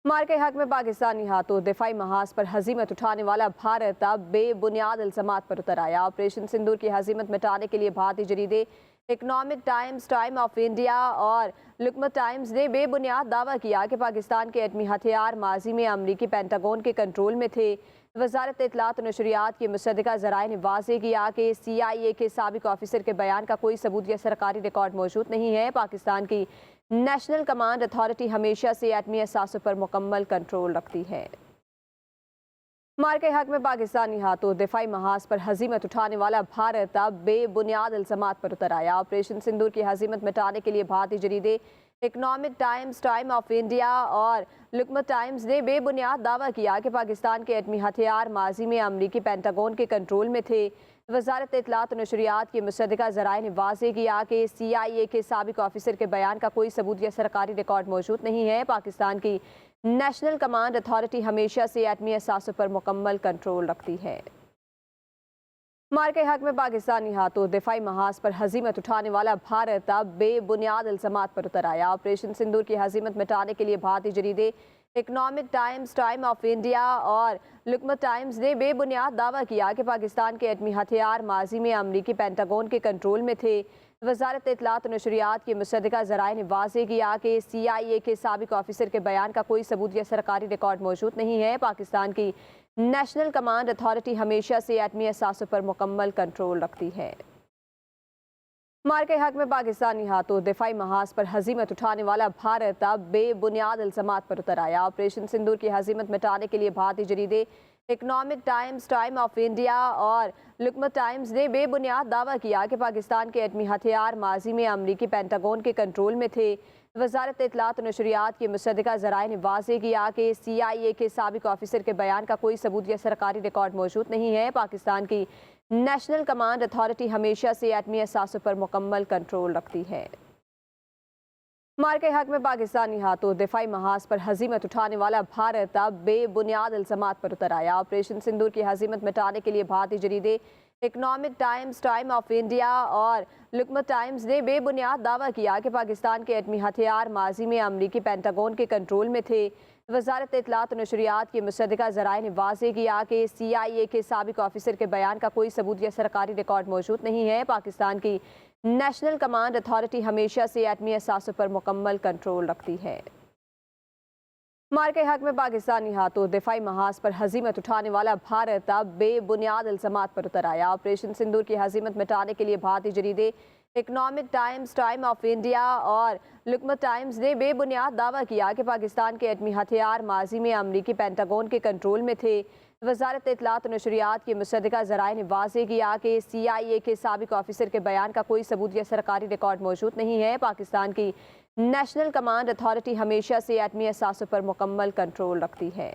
मार के हक में पाकिस्तानी हाथों दिफाई महाज पर हजीमत उठाने वाला भारत अब बेबुनियाद इल्जामात पर उतर आया। ऑपरेशन सिंदूर की हजीमत मिटाने के लिए भारतीय जरीदे Economic Times, Time of India और लुकमत टाइम्स ने बेबुनियाद दावा किया कि पाकिस्तान के एटमी हथियार माजी में अमरीकी पेंटागन के कंट्रोल में थे। वजारत इत्तलात और नशरियात के मुसद्दिका ज़राए ने वाज़ेह किया कि CIA के साबिक ऑफिसर के बयान का कोई सबूत या सरकारी रिकॉर्ड मौजूद नहीं है। पाकिस्तान की नेशनल कमांड अथॉरिटी हमेशा से एटमी असासों पर मुकम्मल कंट्रोल रखती है। मार के हक में पाकिस्तानी हाथों दिफाई महाज पर हजीमत उठाने वाला भारत अब बेबुनियाद इल्जामात पर उतर आया। ऑपरेशन सिंदूर की हजीमत मिटाने के लिए भारतीय जरीदे Economic Times, Time of India और लुकमत टाइम्स ने बेबुनियाद दावा किया कि पाकिस्तान के एटमी हथियार माजी में अमरीकी पेंटागन के कंट्रोल में थे। वजारत इत्तलात और नशरियात के मुसद्दिका ज़राए ने वाज़ेह किया कि CIA के साबिक ऑफिसर के बयान का कोई सबूत या सरकारी रिकॉर्ड मौजूद नहीं है। पाकिस्तान की नेशनल कमांड अथॉरिटी हमेशा से एटमी असासों पर मुकम्मल कंट्रोल रखती है। मार के हक में पाकिस्तानी हाथों दिफाई महाज पर हजीमत उठाने वाला भारत अब बेबुनियाद इल्जामात पर उतर आया। ऑपरेशन सिंदूर की हजीमत मिटाने के लिए भारतीय जरीदे Economic Times, Time of India और लुकमत टाइम्स ने बेबुनियाद दावा किया कि पाकिस्तान के एटमी हथियार माजी में अमरीकी पेंटागन के कंट्रोल में थे। वजारत इत्तलात और नशरियात के मुसद्दिका ज़राए ने वाज़ेह किया कि CIA के साबिक ऑफिसर के बयान का कोई सबूत या सरकारी रिकॉर्ड मौजूद नहीं है। पाकिस्तान की नेशनल कमांड अथॉरिटी हमेशा से एटमी असासों पर मुकम्मल कंट्रोल रखती है। मार के हक में पाकिस्तानी हाथों दिफाई महाज पर हजीमत उठाने वाला भारत अब बेबुनियाद इल्जामात पर उतर आया। ऑपरेशन सिंदूर की हजीमत मिटाने के लिए भारतीय जरीदे Economic Times, Time of India और लुकमत टाइम्स ने बेबुनियाद दावा किया कि पाकिस्तान के एटमी हथियार माजी में अमरीकी पेंटागन के कंट्रोल में थे। वजारत इत्तलात और नशरियात के मुसद्दिका ज़राए ने वाज़ेह किया कि CIA के साबिक ऑफिसर के बयान का कोई सबूत या सरकारी रिकॉर्ड मौजूद नहीं है। पाकिस्तान की नेशनल कमांड अथॉरिटी हमेशा से एटमी असासों पर मुकम्मल कंट्रोल रखती है। मार के हक में पाकिस्तानी हाथों दिफाई महाज पर हजीमत उठाने वाला भारत अब बेबुनियाद इल्जामात पर उतर आया। ऑपरेशन सिंदूर की हजीमत मिटाने के लिए भारतीय जरीदे Economic Times, Time of India और लुकमत टाइम्स ने बेबुनियाद दावा किया कि पाकिस्तान के एटमी हथियार माजी में अमरीकी पेंटागन के कंट्रोल में थे। वजारत इत्तलात और नशरियात के मुसद्दिका ज़राए ने वाज़ेह किया कि CIA के साबिक ऑफिसर के बयान का कोई सबूत या सरकारी रिकॉर्ड मौजूद नहीं है। पाकिस्तान की नेशनल कमांड अथॉरिटी हमेशा से एटमी असासों पर मुकम्मल कंट्रोल रखती है। मार के हक में पाकिस्तानी हाथों दिफाई महाज पर हजीमत उठाने वाला भारत अब बेबुनियाद इल्जामात पर उतर आया। ऑपरेशन सिंदूर की हजीमत मिटाने के लिए भारतीय जरीदे Economic Times, Time of India और लुकमत टाइम्स ने बेबुनियाद दावा किया कि पाकिस्तान के एटमी हथियार माजी में अमरीकी पेंटागन के कंट्रोल में थे। वजारत इत्तलात और नशरियात के मुसद्दिका ज़राए ने वाज़ेह किया कि CIA के साबिक ऑफिसर के बयान का कोई सबूत या सरकारी रिकॉर्ड मौजूद नहीं है। पाकिस्तान की नेशनल कमांड अथॉरिटी हमेशा से एटमी असासों पर मुकम्मल कंट्रोल रखती है।